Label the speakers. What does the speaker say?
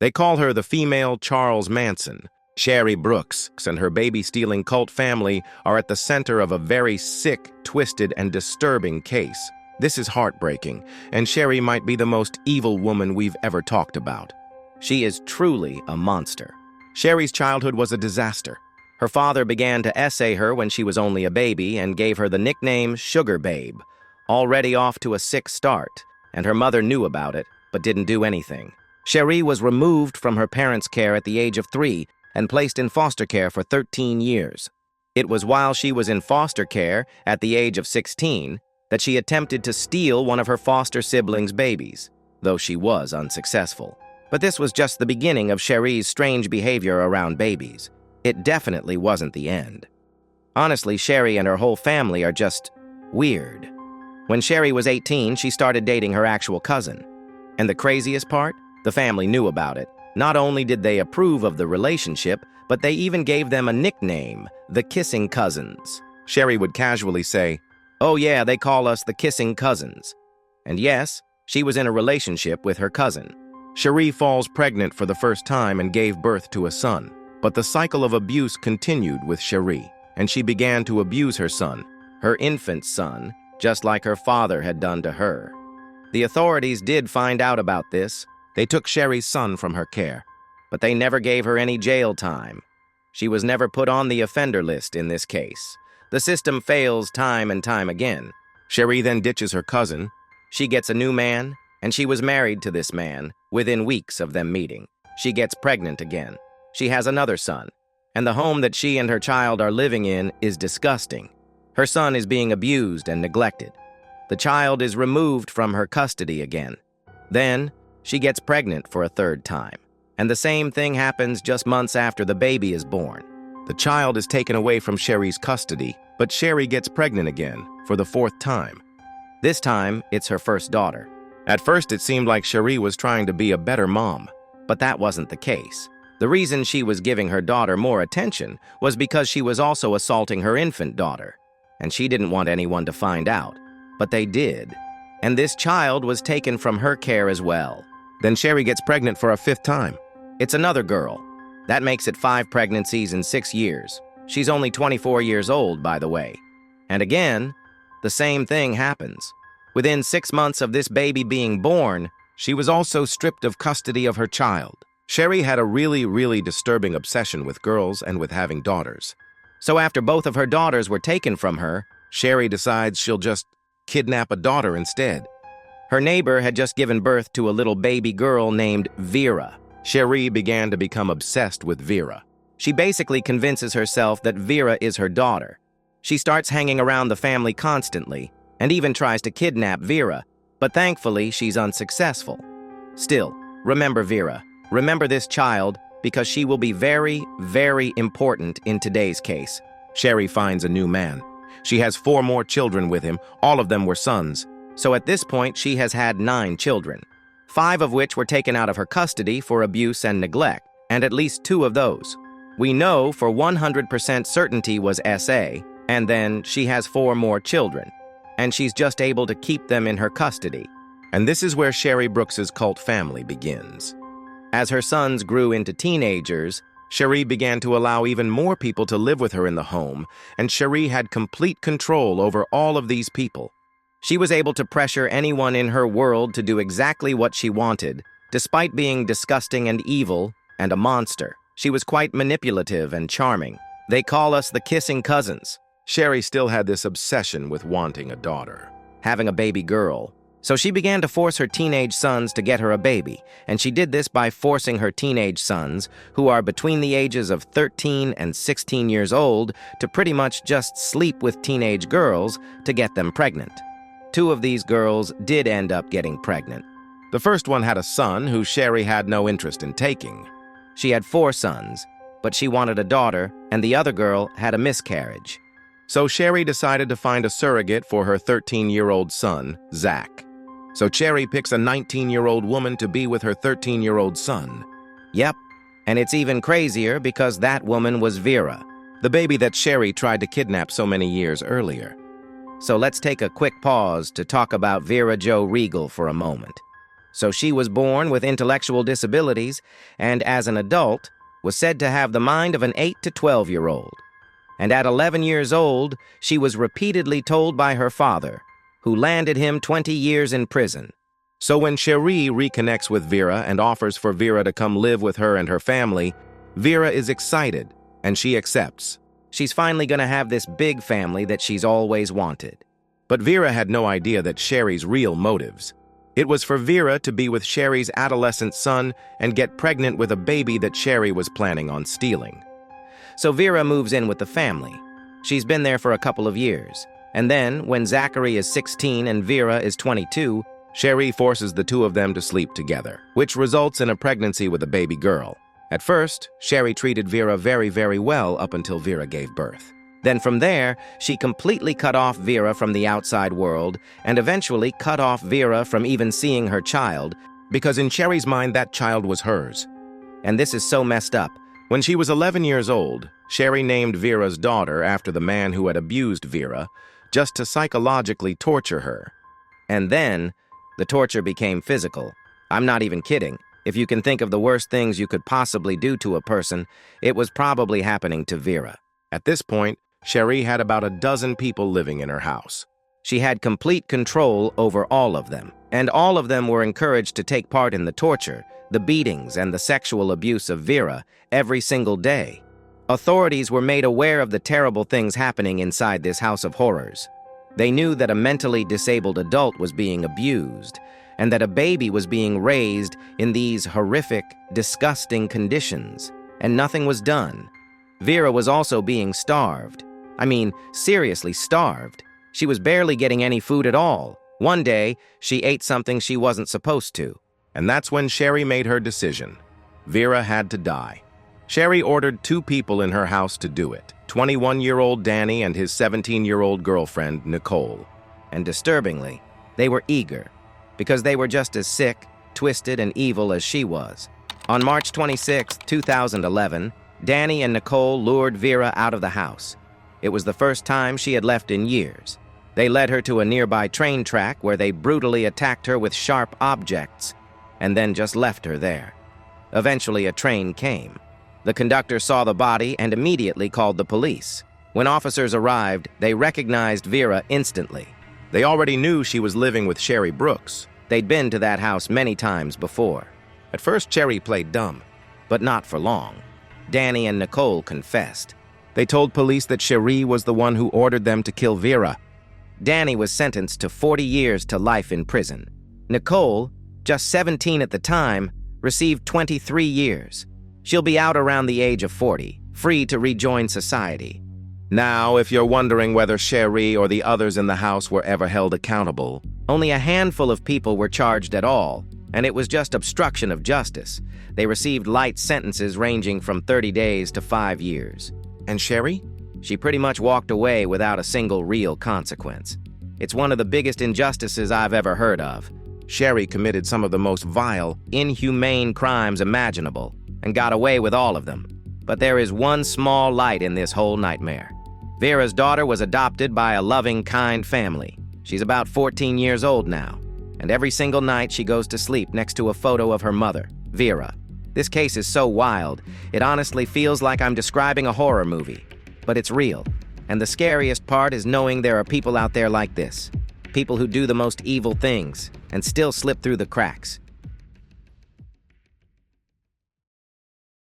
Speaker 1: They call her the female Charles Manson. Sherry Brooks and her baby-stealing cult family are at the center of a very sick, twisted, and disturbing case. This is heartbreaking, and Sherry might be the most evil woman we've ever talked about. She is truly a monster. Sherry's childhood was a disaster. Her father began to essay her when she was only a baby and gave her the nickname Sugar Babe, already off to a sick start, and her mother knew about it, but didn't do anything. Sherry was removed from her parents' care at the age of 3 and placed in foster care for 13 years. It was while she was in foster care, at the age of 16, that she attempted to steal one of her foster siblings' babies, though she was unsuccessful. But this was just the beginning of Sherry's strange behavior around babies. It definitely wasn't the end. Honestly, Sherry and her whole family are just weird. When Sherry was 18, she started dating her actual cousin. And the craziest part? The family knew about it. Not only did they approve of the relationship, but they even gave them a nickname, the Kissing Cousins. Sherry would casually say, "Oh yeah, they call us the Kissing Cousins." And yes, she was in a relationship with her cousin. Sherry falls pregnant for the first time and gave birth to a son. But the cycle of abuse continued with Sherry, and she began to abuse her son, her infant son, just like her father had done to her. The authorities did find out about this. They took Sherry's son from her care, but they never gave her any jail time. She was never put on the offender list in this case. The system fails time and time again. Sherry then ditches her cousin. She gets a new man, and she was married to this man within weeks of them meeting. She gets pregnant again. She has another son, and the home that she and her child are living in is disgusting. Her son is being abused and neglected. The child is removed from her custody again. Then, she gets pregnant for a third time, and the same thing happens just months after the baby is born. The child is taken away from Sherry's custody, but Sherry gets pregnant again for the 4th time. This time, it's her first daughter. At first, it seemed like Sherry was trying to be a better mom, but that wasn't the case. The reason she was giving her daughter more attention was because she was also assaulting her infant daughter, and she didn't want anyone to find out, but they did. And this child was taken from her care as well. Then Sherry gets pregnant for a 5th time. It's another girl. That makes it 5 pregnancies in 6 years. She's only 24 years old, by the way. And again, the same thing happens. Within 6 months of this baby being born, she was also stripped of custody of her child. Sherry had a really disturbing obsession with girls and with having daughters. So after both of her daughters were taken from her, Sherry decides she'll just kidnap a daughter instead. Her neighbor had just given birth to a little baby girl named Vera. Sherry began to become obsessed with Vera. She basically convinces herself that Vera is her daughter. She starts hanging around the family constantly and even tries to kidnap Vera, but thankfully she's unsuccessful. Still, remember Vera. Remember this child, because she will be very important in today's case. Sherry finds a new man. She has 4 more children with him. All of them were sons. So at this point, she has had 9 children, 5 of which were taken out of her custody for abuse and neglect, and at least 2 of those we know for 100% certainty was SA, and then she has 4 more children, and she's just able to keep them in her custody. And this is where Sherry Brooks's cult family begins. As her sons grew into teenagers, Sherry began to allow even more people to live with her in the home, and Sherry had complete control over all of these people. She was able to pressure anyone in her world to do exactly what she wanted, despite being disgusting and evil and a monster. She was quite manipulative and charming. They call us the Kissing Cousins. Sherry still had this obsession with wanting a daughter, having a baby girl. So she began to force her teenage sons to get her a baby, and she did this by forcing her teenage sons, who are between the ages of 13 and 16 years old, to pretty much just sleep with teenage girls to get them pregnant. 2 of these girls did end up getting pregnant. The first one had a son who Sherry had no interest in taking. She had 4 sons, but she wanted a daughter, and the other girl had a miscarriage. So Sherry decided to find a surrogate for her 13-year-old son, Zach. So Sherry picks a 19-year-old woman to be with her 13-year-old son. Yep, and it's even crazier because that woman was Vera, the baby that Sherry tried to kidnap so many years earlier. So let's take a quick pause to talk about Vera Jo Regal for a moment. So she was born with intellectual disabilities and, as an adult, was said to have the mind of an 8 to 12-year-old. And at 11 years old, she was repeatedly told by her father, who landed him 20 years in prison. So when Cherie reconnects with Vera and offers for Vera to come live with her and her family, Vera is excited, and she accepts. She's finally going to have this big family that she's always wanted. But Vera had no idea that Cherie's real motives. It was for Vera to be with Cherie's adolescent son and get pregnant with a baby that Cherie was planning on stealing. So Vera moves in with the family. She's been there for a couple of years. And then, when Zachary is 16 and Vera is 22, Cherie forces the two of them to sleep together, which results in a pregnancy with a baby girl. At first, Cherie treated Vera very, very well up until Vera gave birth. Then from there, she completely cut off Vera from the outside world and eventually cut off Vera from even seeing her child, because in Cherie's mind that child was hers. And this is so messed up. When she was 11 years old, Cherie named Vera's daughter after the man who had abused Vera, just to psychologically torture her. And then, the torture became physical. I'm not even kidding. If you can think of the worst things you could possibly do to a person, it was probably happening to Vera. At this point, Cherie had about a dozen people living in her house. She had complete control over all of them, and all of them were encouraged to take part in the torture, the beatings, and the sexual abuse of Vera every single day. Authorities were made aware of the terrible things happening inside this house of horrors. They knew that a mentally disabled adult was being abused, and that a baby was being raised in these horrific, disgusting conditions, and nothing was done. Vera was also being starved. I mean, seriously starved. She was barely getting any food at all. One day, she ate something she wasn't supposed to. And that's when Cherie made her decision. Vera had to die. Cherie ordered 2 people in her house to do it, 21-year-old Danny and his 17-year-old girlfriend, Nicole. And disturbingly, they were eager, because they were just as sick, twisted, and evil as she was. On March 26, 2011, Danny and Nicole lured Vera out of the house. It was the first time she had left in years. They led her to a nearby train track where they brutally attacked her with sharp objects, and then just left her there. Eventually, a train came. The conductor saw the body and immediately called the police. When officers arrived, they recognized Vera instantly. They already knew she was living with Cherie Brooks. They'd been to that house many times before. At first, Cherie played dumb, but not for long. Danny and Nicole confessed. They told police that Cherie was the one who ordered them to kill Vera. Danny was sentenced to 40 years to life in prison. Nicole, just 17 at the time, received 23 years. She'll be out around the age of 40, free to rejoin society. Now, if you're wondering whether Cherie or the others in the house were ever held accountable, only a handful of people were charged at all, and it was just obstruction of justice. They received light sentences ranging from 30 days to 5 years. And Cherie? She pretty much walked away without a single real consequence. It's one of the biggest injustices I've ever heard of. Cherie committed some of the most vile, inhumane crimes imaginable, and got away with all of them. But there is one small light in this whole nightmare. Vera's daughter was adopted by a loving, kind family. She's about 14 years old now, and every single night she goes to sleep next to a photo of her mother, Vera. This case is so wild, it honestly feels like I'm describing a horror movie. But it's real, and the scariest part is knowing there are people out there like this. People who do the most evil things and still slip through the cracks.